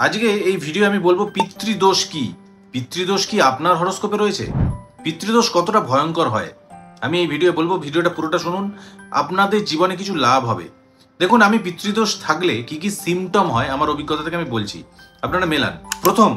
আজকে এই ভিডিও আমি বলবো পিতৃদোষ কি। পিতৃদোষ কি আপনার হরোস্কোপে রয়েছে? পিতৃদোষ কতটা ভয়ঙ্কর হয় আমি এই ভিডিও বলবো। ভিডিওটা পুরোটা শুনুন, আপনাদের জীবনে কিছু লাভ হবে। দেখুন, আমি পিতৃদোষ থাকলে কি কি সিমটম হয় আমার অভিজ্ঞতা থেকে আমি বলছি, আপনারা মেলান। প্রথম,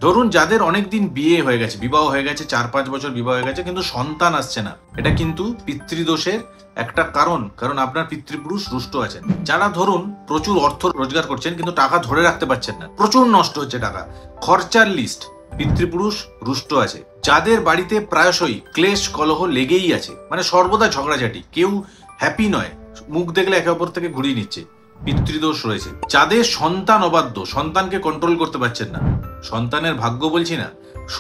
ধরুন যাদের অনেকদিন বিয়ে হয়ে গেছে, বিবাহ হয়ে গেছে, 4-5 বছর বিবাহ হয়ে গেছে, কিন্তু সন্তান আসছে না, এটা কিন্তু পিতৃদোষের একটা কারণ আপনার পিতৃপুরুষ রুষ্ট আছেন। যারা ধরুন প্রচুর অর্থ রোজগার করছেন কিন্তু টাকা ধরে রাখতে পারছেন না, প্রচুর নষ্ট হচ্ছে টাকা, খরচার লিস্ট, পিতৃপুরুষ রুষ্ট আছে। যাদের বাড়িতে প্রায়শই ক্লেশ কলহ লেগেই আছে, মানে সর্বদা ঝগড়াঝাটি, কেউ হ্যাপি নয়, মুখ দেখলে একে অপর থেকে ঘুরিয়ে নিচ্ছে, পিতৃদোষ রয়েছে। যাদের সন্তান অবাধ্য, সন্তানকে কন্ট্রোল করতে পারছেন না, সন্তানের ভাগ্য বলছি না,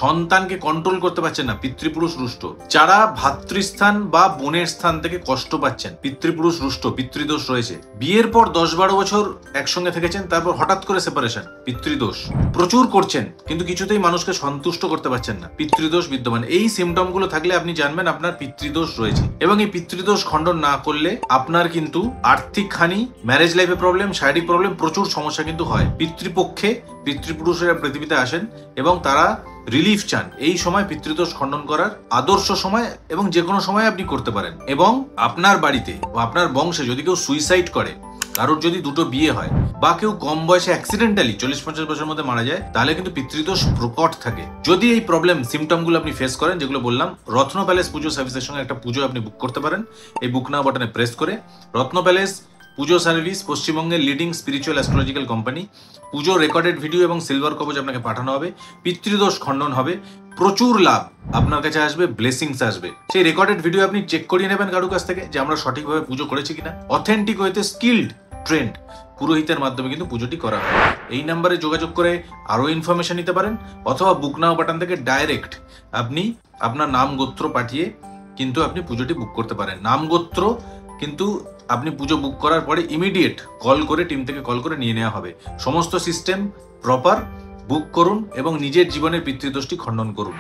সন্তানকে কন্ট্রোল করতে পারছেন না, পিতৃপুরুষ রুষ্ট। যারা ভাতৃস্থান বা বোনের স্থান থেকে কষ্ট পাচ্ছেন, পিতৃপুরুষ রুষ্ট, পিতৃদোষ রয়েছে। বিয়ের পর 10-12 বছর একসঙ্গে থেকেছেন, তারপর হঠাৎ করে সেপারেশন, পিতৃদোষ। প্রচুর করছেন কিন্তু কিছুতেই মানুষকে সন্তুষ্ট করতে পারছেন না, পিতৃদোষ বিদ্যমান। এই সিমটম গুলো থাকলে আপনি জানবেন আপনার পিতৃদোষ রয়েছে। এবং এই পিতৃদোষ খণ্ডন না করলে আপনার কিন্তু আর্থিক হানি, ম্যারেজ লাইফে প্রবলেম, শারীরিক প্রবলেম, প্রচুর সমস্যা কিন্তু হয়। পিতৃপক্ষে পিতৃপুরুষেরা পৃথিবীতে আসেন এবং তারা রিলিফ চান। এই সময় পিতৃদোষ খণ্ডন করার আদর্শ সময়, এবং যে কোনো সময় আপনি করতে পারেন। এবং আপনার বাড়িতে বা আপনার বংশে যদি কেউ সুইসাইড করে, কারোর যদি দুটো বিয়ে হয়, বা কেউ কম বয়সে অ্যাক্সিডেন্টালি 40-50 বছরের মধ্যে মারা যায়, তাহলে কিন্তু পিতৃদোষ প্রকট থাকে। যদি এই প্রবলেম সিমটম গুলো আপনি ফেস করেন, যেগুলো বললাম, রত্ন প্যালেস পুজো সার্ভিসের সঙ্গে একটা পুজো আপনি বুক করতে পারেন। এই বুক নাও বাটনে প্রেস করে। রত্ন প্যালেস পুজো সার্ভিস পশ্চিমবঙ্গের লিডিং স্পিরিচুয়াল অ্যাস্ট্রোলজিক্যাল কোম্পানি। পুজো রেকর্ডেড ভিডিও এবং সিলভার কবচ আপনাকে পাঠানো হবে, পিতৃদোষ খণ্ডন হবে, প্রচুর লাভ আপনার কাছে আসবে, ব্লেসিংস আসবে। সেই রেকর্ডেড ভিডিও আপনি চেক করিয়ে নেবেন কারো কাছ থেকে, যে আমরা সঠিকভাবে পুজো করেছি কিনা। অথেন্টিক ওয়েতে স্কিল্ড ট্রেন্ড পুরোহিতের মাধ্যমে কিন্তু পুজোটি করা হয়। এই নাম্বারে যোগাযোগ করে আরো ইনফরমেশন নিতে পারেন, অথবা বুক নাও বাটন থেকে ডাইরেক্ট আপনি আপনার নাম গোত্র পাঠিয়ে কিন্তু আপনি পুজোটি বুক করতে পারেন। নাম গোত্র কিন্তু আপনি পুজো বুক করার পরে ইমিডিয়েট কল করে, টিম থেকে কল করে নিয়ে নেওয়া হবে। সমস্ত সিস্টেম প্রপার। বুক করুন এবং নিজের জীবনের পিতৃদোষটি খণ্ডন করুন।